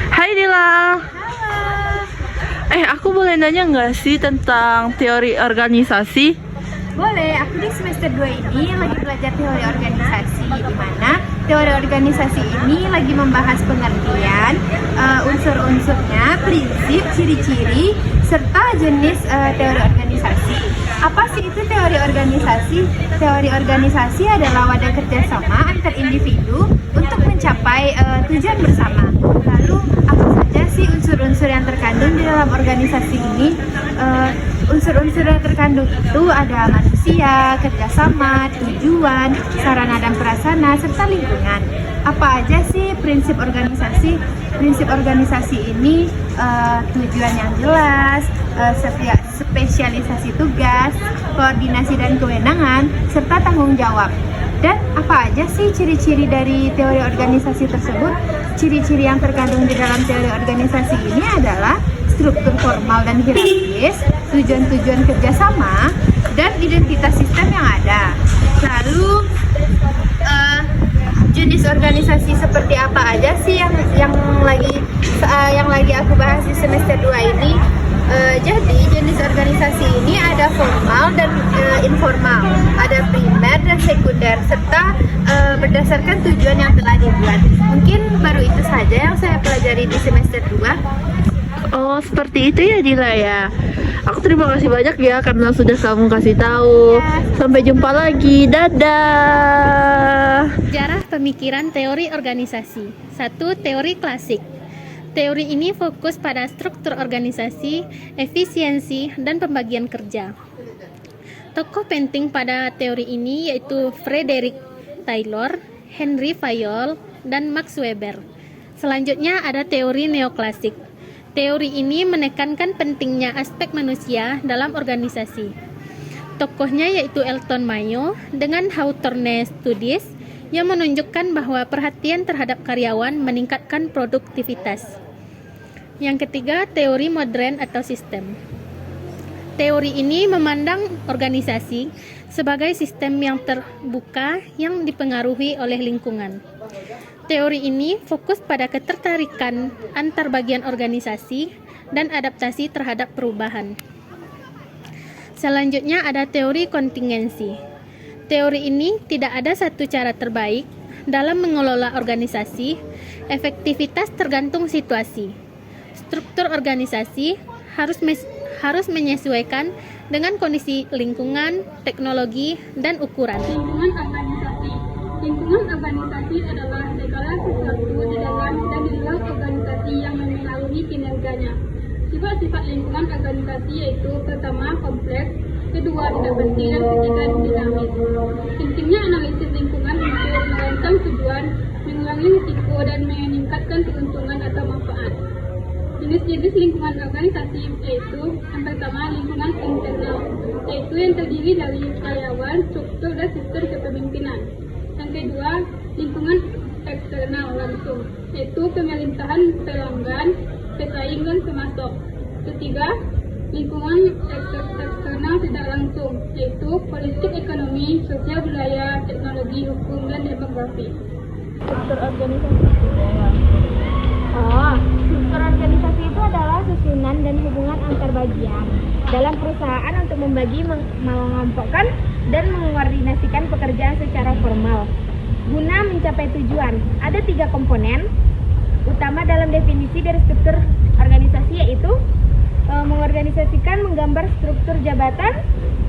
Hai Dila. Aku boleh nanya nggak sih tentang teori organisasi? Boleh, aku di semester 2 ini lagi belajar teori organisasi, di mana teori organisasi ini lagi membahas pengertian, unsur-unsurnya, prinsip, ciri-ciri, serta jenis teori organisasi. Apa sih itu teori organisasi? Teori organisasi adalah wadah kerjasama antar individu untuk mencapai tujuan bersama. Lalu, apa saja sih unsur-unsur yang terkandung di dalam organisasi ini? Unsur-unsur yang terkandung itu ada manusia, kerjasama, tujuan, sarana dan prasarana, serta lingkungan. Apa aja sih prinsip organisasi? Prinsip organisasi ini tujuan yang jelas, spesialisasi tugas, koordinasi dan kewenangan, serta tanggung jawab. Dan apa aja sih ciri-ciri dari teori organisasi tersebut? Ciri-ciri yang terkandung di dalam teori organisasi ini adalah struktur formal dan hierarkis, tujuan-tujuan kerjasama, dan identitas sistem yang ada. Lalu jenis organisasi seperti apa aja sih yang lagi aku bahas di semester 2 ini? Jadi jenis organisasi ini ada formal dan informal, ada primer dan sekunder, serta berdasarkan tujuan yang telah dibuat. Mungkin baru itu saja yang saya pelajari di semester 2. Oh, seperti itu ya Dila ya. Aku terima kasih banyak ya karena sudah kamu kasih tahu. Sampai jumpa lagi. Dadah. Sejarah pemikiran teori organisasi. 1. Teori klasik. Teori ini fokus pada struktur organisasi, efisiensi, dan pembagian kerja. Tokoh penting pada teori ini yaitu Frederick Taylor, Henry Fayol, dan Max Weber. Selanjutnya ada teori neoklasik. Teori ini menekankan pentingnya aspek manusia dalam organisasi. Tokohnya yaitu Elton Mayo dengan Hawthorne Studies yang menunjukkan bahwa perhatian terhadap karyawan meningkatkan produktivitas. Yang ketiga, teori modern atau sistem. Teori ini memandang organisasi sebagai sistem yang terbuka yang dipengaruhi oleh lingkungan. Teori ini fokus pada ketertarikan antar bagian organisasi dan adaptasi terhadap perubahan. Selanjutnya ada teori kontingensi. Teori ini tidak ada satu cara terbaik dalam mengelola organisasi, efektivitas tergantung situasi. Struktur organisasi harus menyesuaikan dengan kondisi lingkungan, teknologi, dan ukuran. Lingkungan organisasi adalah segala sesuatu di dalam dan di luar organisasi yang mempengaruhi kinerjanya. Sifat-sifat lingkungan organisasi yaitu pertama, kompleks, kedua, tidak pasti, dan ketiga, dinamis. Pentingnya analisis lingkungan untuk merancang tujuan, mengurangi risiko, dan meningkatkan keuntungan atau manfaat. Jenis-jenis lingkungan organisasi yaitu yang pertama, lingkungan internal, yaitu yang terdiri dari karyawan, struktur, dan sistem kepemimpinan. Yang kedua, lingkungan eksternal langsung, yaitu pemerintahan, pelanggan, pesaing, dan pemasok. Ketiga, lingkungan eksternal tidak langsung, yaitu politik, ekonomi, sosial budaya, teknologi, hukum, dan demografi. Struktur organisasi. Struktur organisasi itu adalah susunan dan hubungan antar bagian dalam perusahaan untuk membagi, mengelompokkan, dan mengkoordinasikan pekerjaan secara formal guna mencapai tujuan. Ada 3 komponen utama dalam definisi dari struktur organisasi, yaitu mengorganisasikan, menggambar struktur jabatan,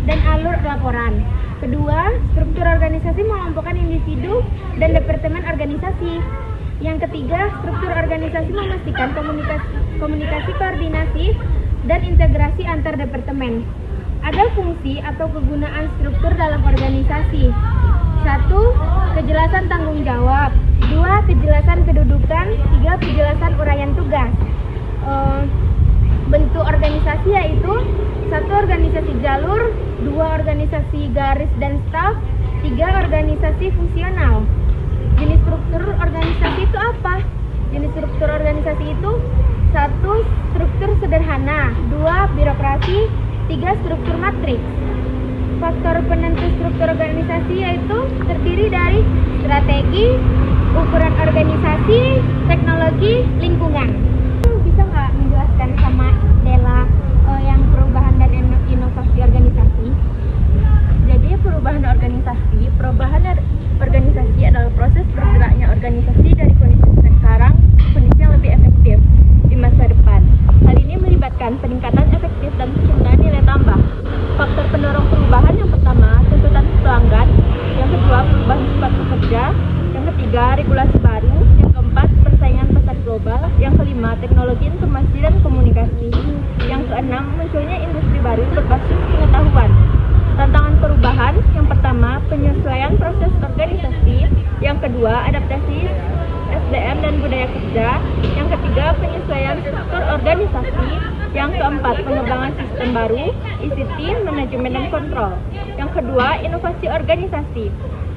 dan alur laporan. Kedua, struktur organisasi mengelompokkan individu dan departemen organisasi. Yang ketiga, struktur organisasi memastikan komunikasi, koordinasi, dan integrasi antar departemen. Ada fungsi atau kegunaan struktur dalam organisasi. 1. Kejelasan tanggung jawab. 2. Kejelasan kedudukan. 3. Kejelasan uraian tugas. Bentuk organisasi yaitu 1. Organisasi jalur, 2. Organisasi garis dan staf, 3. Organisasi fungsional. Jenis struktur organisasi itu apa? Jenis struktur organisasi itu 1. Struktur sederhana, 2. Birokrasi, 3. Struktur matriks. Faktor penentu struktur organisasi yaitu terdiri dari strategi, ukuran baru, yang keempat persaingan pasar global, yang kelima teknologi informasi dan komunikasi, yang keenam munculnya industri baru berbasis pengetahuan. Tantangan perubahan, yang pertama penyesuaian proses organisasi, yang kedua adaptasi SDM dan budaya kerja, yang ketiga penyesuaian struktur organisasi, yang keempat pengembangan sistem baru, ICT, manajemen dan kontrol. Yang kedua, inovasi organisasi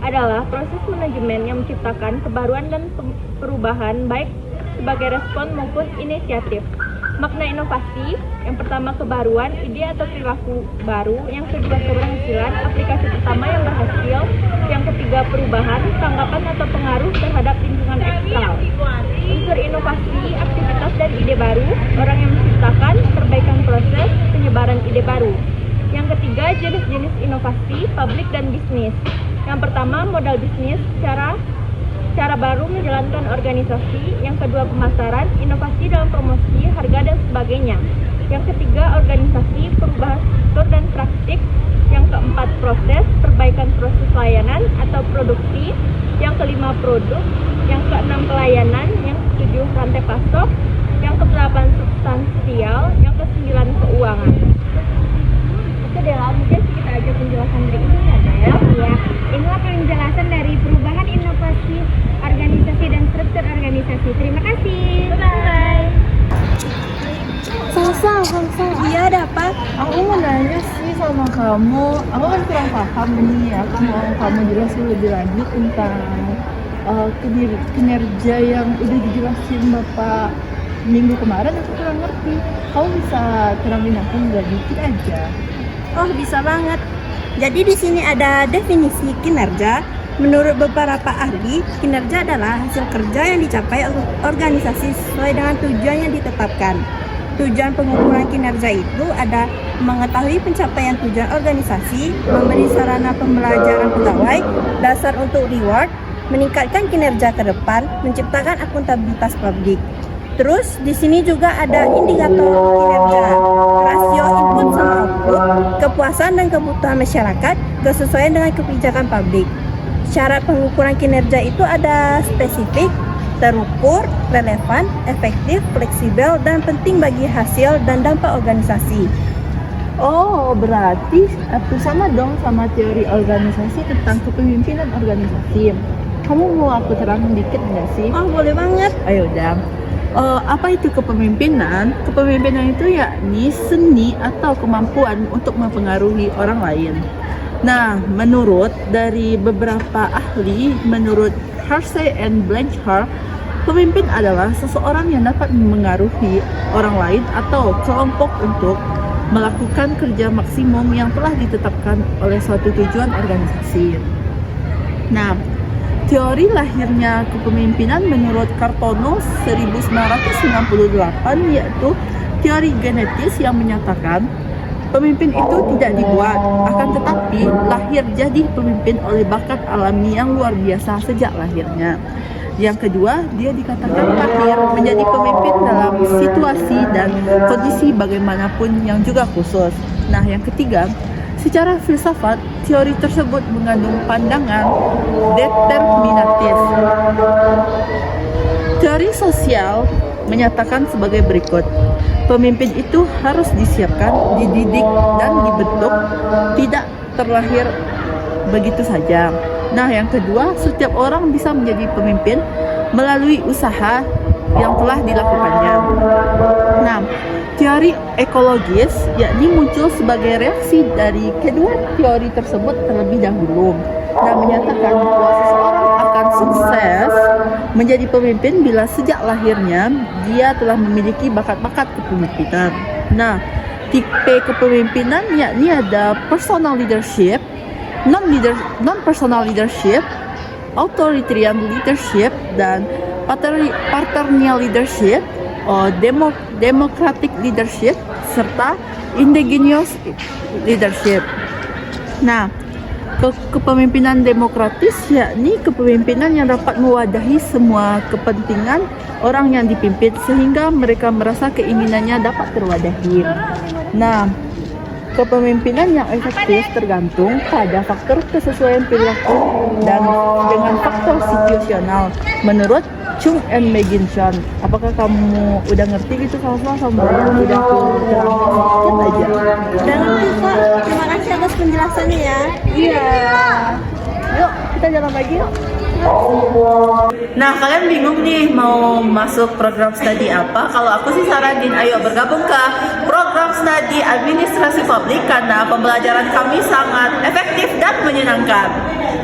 adalah proses manajemen yang menciptakan kebaruan dan perubahan baik sebagai respon maupun inisiatif. Makna inovasi, yang pertama kebaruan, ide atau perilaku baru, yang kedua keberhasilan, aplikasi pertama yang berhasil, yang ketiga perubahan, tanggapan atau pengaruh terhadap lingkungan eksternal. Unsur inovasi, aktivitas dan ide baru, orang yang menciptakan, perbaikan proses, penyebaran ide baru. Yang ketiga, jenis-jenis inovasi, publik dan bisnis. Yang pertama, modal bisnis, cara baru menjalankan organisasi. Yang kedua, pemasaran, inovasi dalam promosi, harga dan sebagainya. Yang ketiga, organisasi, perubahan struktur dan praktik. Yang keempat, proses, perbaikan proses layanan atau produksi. Yang kelima, produk. Yang keenam, pelayanan. Yang ketujuh, rantai pasok. Yang kedelapan, substansial. Yang kesembilan, keuangan. Oke Dela, mungkin kita aja penjelasan berikutnya ada ya. Iya, inilah penjelasan dari perubahan inovasi organisasi dan struktur organisasi. Terima kasih. Bye. Salsa. Iya, ada apa? Aku mau nanya sih sama kamu. Aku kan kurang paham nih. Aku mau kamu jelasin lebih lanjut tentang kinerja yang udah dijelasin Bapak minggu kemarin. Aku kurang ngerti. Kamu bisa terangin aku nggak dikit aja? Oh, bisa banget. Jadi di sini ada definisi kinerja. Menurut beberapa ahli, kinerja adalah hasil kerja yang dicapai organisasi sesuai dengan tujuan yang ditetapkan. Tujuan pengukuran kinerja itu ada mengetahui pencapaian tujuan organisasi, memberi sarana pembelajaran pegawai, dasar untuk reward, meningkatkan kinerja ke depan, menciptakan akuntabilitas publik. Terus di sini juga ada indikator kinerja, rasio input sama output, kepuasan dan kebutuhan masyarakat, kesesuaian dengan kebijakan publik. Syarat pengukuran kinerja itu ada spesifik, terukur, relevan, efektif, fleksibel, dan penting bagi hasil dan dampak organisasi. Oh, berarti aku sama dong sama teori organisasi tentang kepemimpinan organisasi. Kamu mau aku terangin dikit nggak sih? Oh, boleh banget. Ayo udah. Apa itu kepemimpinan? Kepemimpinan itu yakni seni atau kemampuan untuk mempengaruhi orang lain. Nah, menurut dari beberapa ahli, menurut Hersey and Blanchard, pemimpin adalah seseorang yang dapat mengaruhi orang lain atau kelompok untuk melakukan kerja maksimum yang telah ditetapkan oleh suatu tujuan organisasi. Nah, teori lahirnya kepemimpinan menurut Cartono 1998 yaitu teori genetis yang menyatakan pemimpin itu tidak dibuat, akan tetapi lahir jadi pemimpin oleh bakat alami yang luar biasa sejak lahirnya. Yang kedua, dia dikatakan lahir menjadi pemimpin dalam situasi dan kondisi bagaimanapun yang juga khusus. Nah, yang ketiga, secara filsafat, teori tersebut mengandung pandangan determinatis. Teori sosial menyatakan sebagai berikut. Pemimpin itu harus disiapkan, dididik, dan dibentuk, tidak terlahir begitu saja. Nah, yang kedua, setiap orang bisa menjadi pemimpin melalui usaha yang telah dilakukannya. Nah, teori ekologis yakni muncul sebagai reaksi dari kedua teori tersebut terlebih dahulu. Nah, menyatakan bahwa seseorang akan sukses menjadi pemimpin bila sejak lahirnya dia telah memiliki bakat-bakat kepemimpinan. Nah, tipe kepemimpinan yakni ada personal leadership, non-personal leadership, authoritarian leadership, dan paternal leadership, democratic leadership, serta indigenous leadership. Nah, kepemimpinan demokratis yakni kepemimpinan yang dapat mewadahi semua kepentingan orang yang dipimpin sehingga mereka merasa keinginannya dapat terwadahi. Nah, Kepemimpinan yang efektif tergantung pada faktor kesesuaian perilaku dan dengan faktor situasional. Menurut Chung and Meginson, apakah kamu udah ngerti gitu sama yang udah aku terangkan sedikit aja? Udah ngerti kok. Terima kasih atas penjelasannya ya. Iya. Yuk, kita jalan lagi yuk. Nah, kalian bingung nih mau masuk program studi apa? Kalau aku sih saranin, ayo bergabung ke program studi administrasi publik karena pembelajaran kami sangat efektif dan menyenangkan.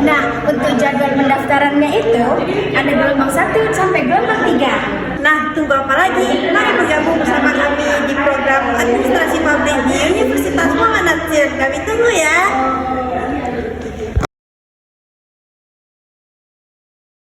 Nah, untuk jadwal pendaftarannya itu ada gelombang 1 sampai gelombang 3. Nah, tunggu apa lagi? Mari bergabung bersama kami di program administrasi publik di Universitas Muhammad Nasir. Kami tunggu ya.